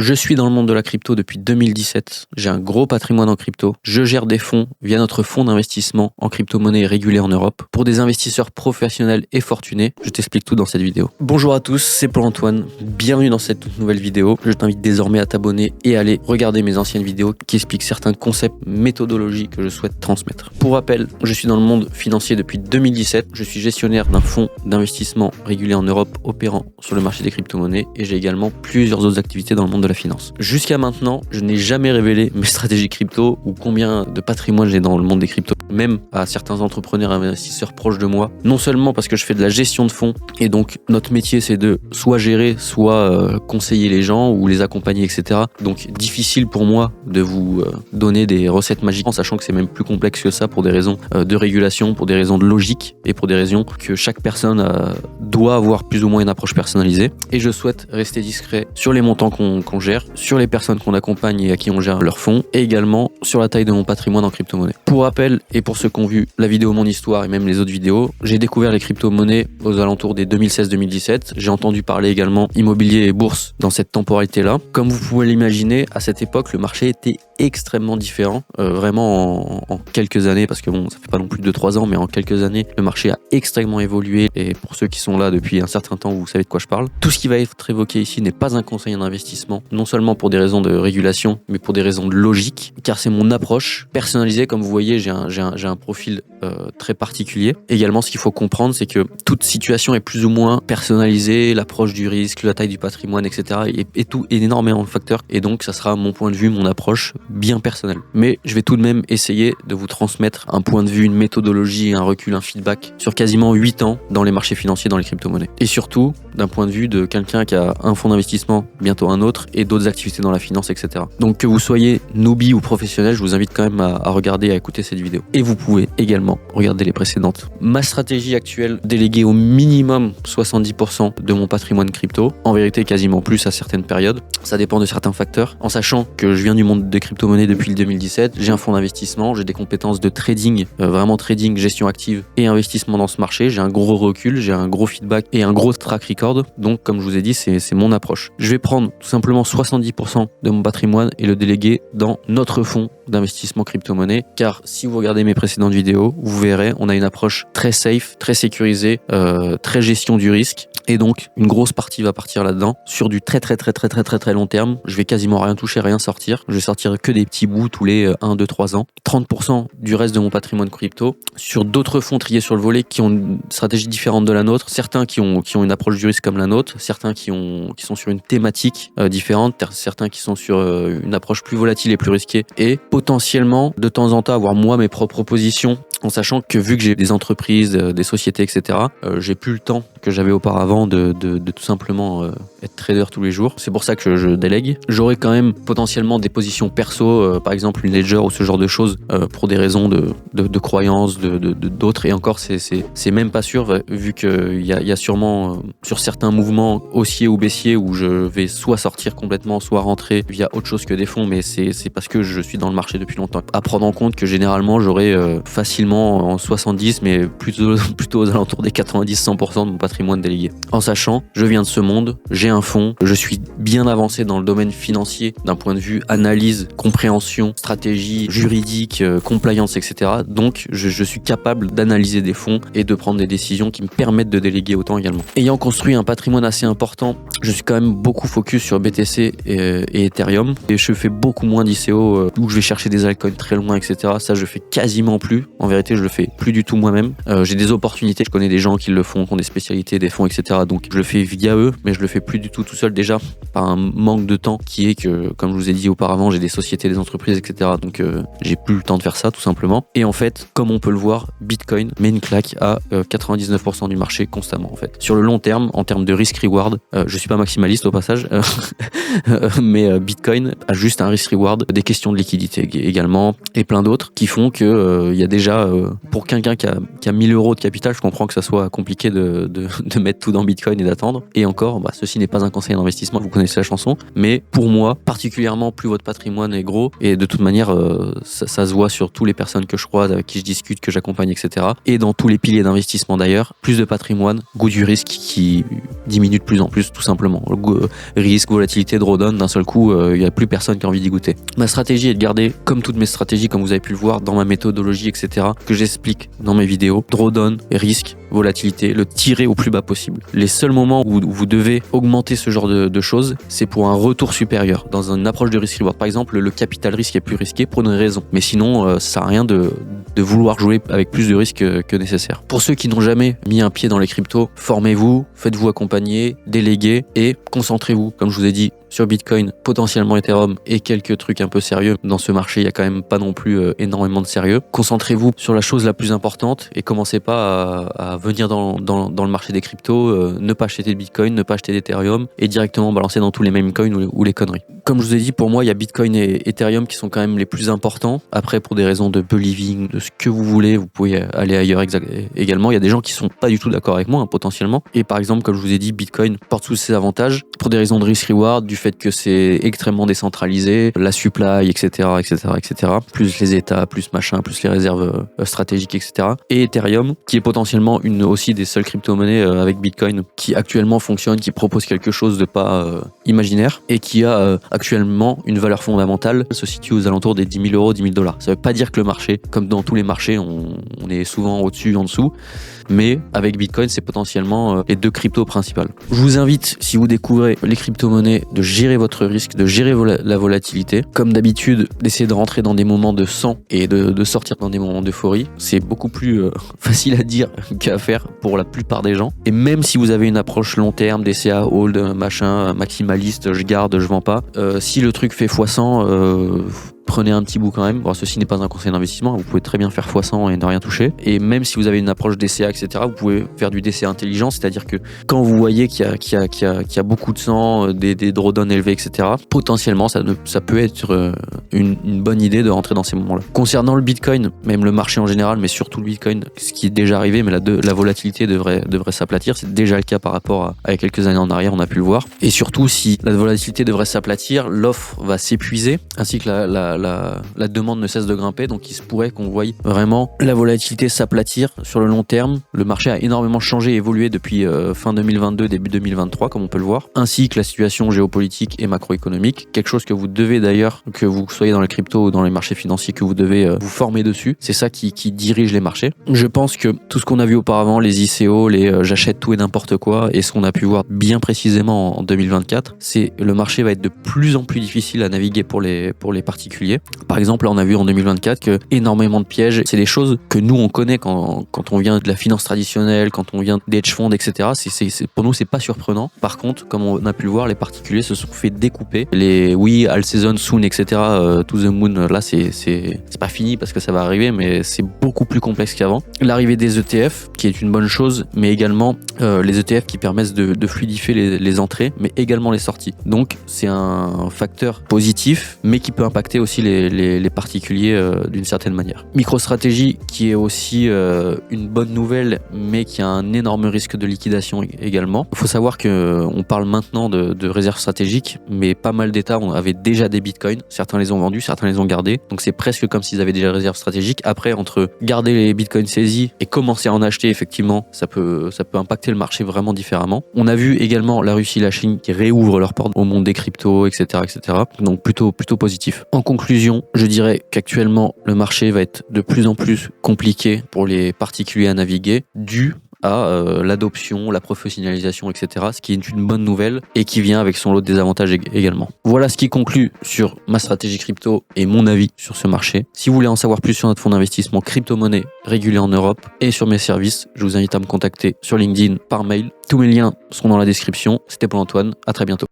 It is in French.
Je suis dans le monde de la crypto depuis 2017. J'ai un gros patrimoine en crypto. Je gère des fonds via notre fonds d'investissement en crypto-monnaie régulé en Europe pour des investisseurs professionnels et fortunés. Je t'explique tout dans cette vidéo. Bonjour à tous, c'est Paul-Antoine. Bienvenue dans cette toute nouvelle vidéo. Je t'invite désormais à t'abonner et à aller regarder mes anciennes vidéos qui expliquent certains concepts, méthodologies que je souhaite transmettre. Pour rappel, je suis dans le monde financier depuis 2017. Je suis gestionnaire d'un fonds d'investissement régulé en Europe opérant sur le marché des crypto-monnaies et j'ai également plusieurs autres activités dans le monde de la finance. Jusqu'à maintenant, je n'ai jamais révélé mes stratégies crypto ou combien de patrimoine j'ai dans le monde des cryptos, même à certains entrepreneurs et investisseurs proches de moi. Non seulement parce que je fais de la gestion de fonds et donc notre métier c'est de soit gérer, soit conseiller les gens ou les accompagner, etc. Donc difficile pour moi de vous donner des recettes magiques en sachant que c'est même plus complexe que ça pour des raisons de régulation, pour des raisons de logique et pour des raisons que chaque personne doit avoir plus ou moins une approche personnalisée. Et je souhaite rester discret sur les montants qu'on gère, sur les personnes qu'on accompagne et à qui on gère leurs fonds, et également sur la taille de mon patrimoine en crypto-monnaie. Pour rappel, et pour ceux qui ont vu la vidéo Mon Histoire et même les autres vidéos, j'ai découvert les crypto-monnaies aux alentours des 2016-2017. J'ai entendu parler également immobilier et bourse dans cette temporalité-là. Comme vous pouvez l'imaginer, à cette époque, le marché était extrêmement différent, vraiment en quelques années, parce que bon, ça fait pas non plus 2-3 ans, mais en quelques années, le marché a extrêmement évolué, et pour ceux qui sont là depuis un certain temps, vous savez de quoi je parle. Tout ce qui va être évoqué ici n'est pas un conseil en investissement, non seulement pour des raisons de régulation, mais pour des raisons de logique, car c'est mon approche personnalisée. Comme vous voyez, j'ai un profil très particulier. Également, ce qu'il faut comprendre, c'est que toute situation est plus ou moins personnalisée, l'approche du risque, la taille du patrimoine, etc. et tout, énormément de facteurs, et donc ça sera mon point de vue, mon approche bien personnelle. Mais je vais tout de même essayer de vous transmettre un point de vue, une méthodologie, un recul, un feedback sur quasiment 8 ans dans les marchés financiers, dans les crypto-monnaies. Et surtout, d'un point de vue de quelqu'un qui a un fonds d'investissement, bientôt un autre, et d'autres activités dans la finance, etc. Donc que vous soyez newbie ou professionnel, je vous invite quand même à regarder et à écouter cette vidéo. Et vous pouvez également regarder les précédentes. Ma stratégie actuelle, déléguer au minimum 70% de mon patrimoine crypto, en vérité quasiment plus à certaines périodes. Ça dépend de certains facteurs, en sachant que je viens du monde des crypto-monnaies depuis le 2017, j'ai un fonds d'investissement, j'ai des compétences de trading, vraiment trading, gestion active et investissement dans ce marché, j'ai un gros recul, j'ai un gros feedback et un gros track record, donc comme je vous ai dit, c'est mon approche. Je vais prendre tout simplement 70% de mon patrimoine et le déléguer dans notre fonds d'investissement crypto-monnaie, car si vous regardez mes précédentes vidéos, vous verrez, on a une approche très safe, très sécurisée, très gestion du risque, et donc une grosse partie va partir là-dedans, sur du très long terme. Je vais quasiment rien toucher, rien sortir, je vais sortir que des petits bouts tous les 1, 2, 3 ans. 30% du reste de mon patrimoine crypto sur d'autres fonds triés sur le volet qui ont une stratégie différente de la nôtre, certains qui ont une approche du risque comme la nôtre, certains qui sont sur une thématique différente, certains qui sont sur une approche plus volatile et plus risquée, et potentiellement de temps en temps avoir moi mes propres propositions, en sachant que vu que j'ai des entreprises, des sociétés, etc., j'ai plus le temps que j'avais auparavant de tout simplement être trader tous les jours. C'est pour ça que je délègue. J'aurai quand même potentiellement des positions perso, par exemple une ledger ou ce genre de choses, pour des raisons de croyances, d'autres, et encore c'est même pas sûr, vu qu'il y a sûrement sur certains mouvements haussiers ou baissiers où je vais soit sortir complètement, soit rentrer via autre chose que des fonds, mais c'est parce que je suis dans le marché depuis longtemps. À prendre en compte que généralement j'aurai facilement en 70, mais plutôt aux alentours des 90-100% de mon patrimoine délégué. En sachant, je viens de ce monde, j'ai un fonds, je suis bien avancé dans le domaine financier d'un point de vue analyse, compréhension, stratégie, juridique, compliance, etc. Donc je suis capable d'analyser des fonds et de prendre des décisions qui me permettent de déléguer autant également. Ayant construit un patrimoine assez important, je suis quand même beaucoup focus sur BTC et Ethereum, et je fais beaucoup moins d'ICO où je vais chercher des altcoins très loin, etc. Ça je fais quasiment plus. En vérité, je le fais plus du tout moi-même. J'ai des opportunités, je connais des gens qui le font, qui ont des spécialités, des fonds, etc. Donc je le fais via eux, mais je le fais plus du tout seul, déjà par un manque de temps qui est que, comme je vous ai dit auparavant, j'ai des sociétés, des entreprises, etc. Donc j'ai plus le temps de faire ça tout simplement. Et en fait, comme on peut le voir, Bitcoin met une claque à 99% du marché constamment en fait. Sur le long terme, en termes de risk-reward, je suis pas maximaliste au passage, mais Bitcoin a juste un risk-reward, des questions de liquidité également, et plein d'autres qui font que il y a déjà pour quelqu'un qui a 1000 euros de capital, je comprends que ça soit compliqué de mettre tout dans Bitcoin et d'attendre. Et encore, ceci n'est pas un conseil d'investissement, vous connaissez la chanson. Mais pour moi, particulièrement, plus votre patrimoine est gros, et de toute manière, ça se voit sur toutes les personnes que je croise, avec qui je discute, que j'accompagne, etc. Et dans tous les piliers d'investissement d'ailleurs, plus de patrimoine, goût du risque qui diminue de plus en plus, tout simplement. Le goût, risque, volatilité, drawdown, d'un seul coup, il n'y a plus personne qui a envie d'y goûter. Ma stratégie est de garder, comme toutes mes stratégies, comme vous avez pu le voir, dans ma méthodologie, etc., que j'explique dans mes vidéos, drawdown, risque, volatilité, le tirer au plus bas possible. Les seuls moments où vous devez augmenter ce genre de choses, c'est pour un retour supérieur, dans une approche de risk-reward. Par exemple, le capital risque est plus risqué pour une raison. Mais sinon, ça sert à rien de vouloir jouer avec plus de risques que nécessaire. Pour ceux qui n'ont jamais mis un pied dans les cryptos, formez-vous, faites-vous accompagner, déléguez et concentrez-vous, comme je vous ai dit, sur Bitcoin, potentiellement Ethereum et quelques trucs un peu sérieux. Dans ce marché, il y a quand même pas non plus énormément de sérieux. Concentrez-vous sur la chose la plus importante et commencez pas à venir dans le marché des cryptos, ne pas acheter de Bitcoin, ne pas acheter d'Ethereum et directement balancer dans tous les meme coins ou les conneries. Comme je vous ai dit, pour moi, il y a Bitcoin et Ethereum qui sont quand même les plus importants. Après, pour des raisons de believing, de ce que vous voulez, vous pouvez aller ailleurs également. Il y a des gens qui sont pas du tout d'accord avec moi, potentiellement. Et par exemple, comme je vous ai dit, Bitcoin porte tous ses avantages pour des raisons de risk-reward, du fait que c'est extrêmement décentralisé, la supply, etc., etc., etc., plus les états, plus machin, plus les réserves stratégiques, etc. Et Ethereum, qui est potentiellement une aussi des seules crypto-monnaies avec Bitcoin qui actuellement fonctionne, qui propose quelque chose de pas imaginaire et qui a actuellement une valeur fondamentale, se situe aux alentours des 10 000 euros, 10 000 $. Ça veut pas dire que le marché, comme dans tous les marchés, on est souvent au-dessus, en dessous. Mais avec Bitcoin, c'est potentiellement les deux cryptos principales. Je vous invite, si vous découvrez les crypto-monnaies, de gérer votre risque, de gérer la volatilité. Comme d'habitude, d'essayer de rentrer dans des moments de sang et de sortir dans des moments d'euphorie. C'est beaucoup plus facile à dire qu'à faire pour la plupart des gens. Et même si vous avez une approche long terme, DCA, hold, machin, maximaliste, je garde, je vends pas, si le truc fait x100, prenez un petit bout quand même. Bon, ceci n'est pas un conseil d'investissement, vous pouvez très bien faire x100 et ne rien toucher. Et même si vous avez une approche DCA, etc., vous pouvez faire du DCA intelligent, c'est-à-dire que quand vous voyez qu'il y a beaucoup de sang, des drawdowns élevés, etc., potentiellement, ça peut être une bonne idée de rentrer dans ces moments-là. Concernant le Bitcoin, même le marché en général, mais surtout le Bitcoin, ce qui est déjà arrivé, mais la volatilité devrait s'aplatir. C'est déjà le cas par rapport à quelques années en arrière, on a pu le voir. Et surtout, si la volatilité devrait s'aplatir, l'offre va s'épuiser, ainsi que la demande ne cesse de grimper, donc il se pourrait qu'on voie vraiment la volatilité s'aplatir sur le long terme. Le marché a énormément changé et évolué depuis fin 2022, début 2023, comme on peut le voir, ainsi que la situation géopolitique et macroéconomique, quelque chose que vous devez d'ailleurs, que vous soyez dans les cryptos ou dans les marchés financiers, que vous devez vous former dessus. C'est ça qui dirige les marchés. Je pense que tout ce qu'on a vu auparavant, les ICO, les j'achète tout et n'importe quoi, et ce qu'on a pu voir bien précisément en 2024, c'est le marché va être de plus en plus difficile à naviguer pour les particuliers. Par exemple, là, on a vu en 2024 que énormément de pièges, c'est des choses que nous on connaît quand on vient de la finance traditionnelle, quand on vient des hedge funds, etc. Pour nous, c'est pas surprenant. Par contre, comme on a pu le voir, les particuliers se sont fait découper. Les all season soon, etc. To the moon, là, c'est pas fini parce que ça va arriver, mais c'est beaucoup plus complexe qu'avant. L'arrivée des ETF, qui est une bonne chose, mais également les ETF qui permettent de fluidifier les entrées, mais également les sorties. Donc, c'est un facteur positif, mais qui peut impacter aussi les particuliers d'une certaine manière. MicroStrategy, qui est aussi une bonne nouvelle, mais qui a un énorme risque de liquidation également. Il faut savoir qu'on parle maintenant de réserves stratégiques, mais pas mal d'États avaient déjà des bitcoins. Certains les ont vendus, certains les ont gardés. Donc c'est presque comme s'ils avaient déjà des réserves stratégiques. Après, entre garder les bitcoins saisis et commencer à en acheter, effectivement, ça peut impacter le marché vraiment différemment. On a vu également la Russie et la Chine qui réouvrent leurs portes au monde des cryptos, etc., etc. Donc plutôt positif. En conclusion, je dirais qu'actuellement, le marché va être de plus en plus compliqué pour les particuliers à naviguer, dû à l'adoption, la professionnalisation, etc. Ce qui est une bonne nouvelle et qui vient avec son lot de désavantages également. Voilà ce qui conclut sur ma stratégie crypto et mon avis sur ce marché. Si vous voulez en savoir plus sur notre fonds d'investissement crypto-monnaie régulé en Europe et sur mes services, je vous invite à me contacter sur LinkedIn, par mail. Tous mes liens sont dans la description. C'était Paul-Antoine, à très bientôt.